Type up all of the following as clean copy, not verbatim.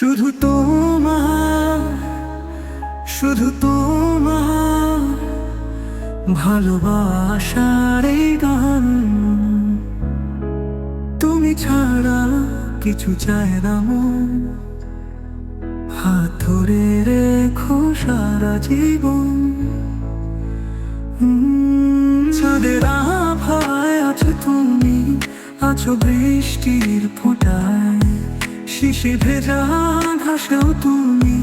শুধু তোমার, শুধু তোমার ভালোবাসার এই গান। তুমি ছাড়া কিছু চায় না মন, হাত ধরে রেখো সারা জীবন। চাঁদের আভায় আছো তুমি, আছো বৃষ্টির ফোঁটায়, শিশি ভেজা ঘাসেও তুমি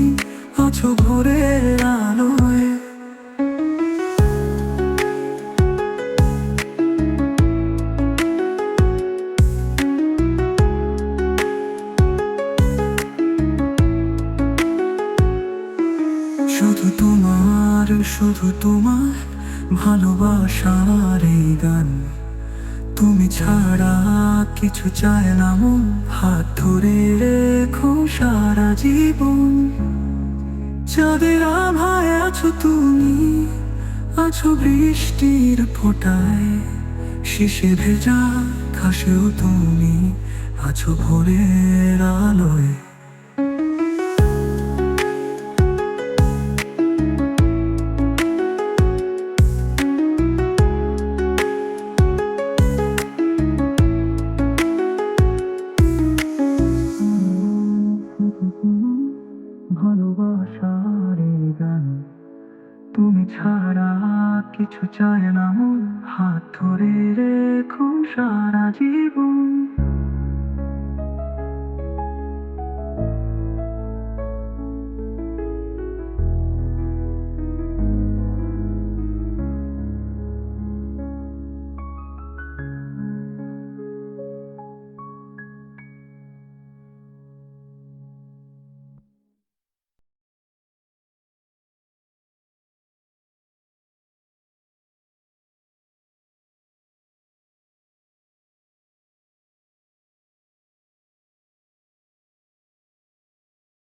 আছো ভোরের আলোয়। শুধু তোমার, শুধু তোমার ভালোবাসার এই গান। তুমি ছাড়া কিছু চায় না মন, হাত ধরে রেখো সারা জীবন। চাঁদের আভায় আছো তুমি, আছো বৃষ্টির ফোঁটায়, শিশির ভেজা ঘাসেও তুমি আছো ভোরের আলোয়। ভালোবাসার এই গান। তুমি ছাড়া কিছু চায় না মন, হাত ধরে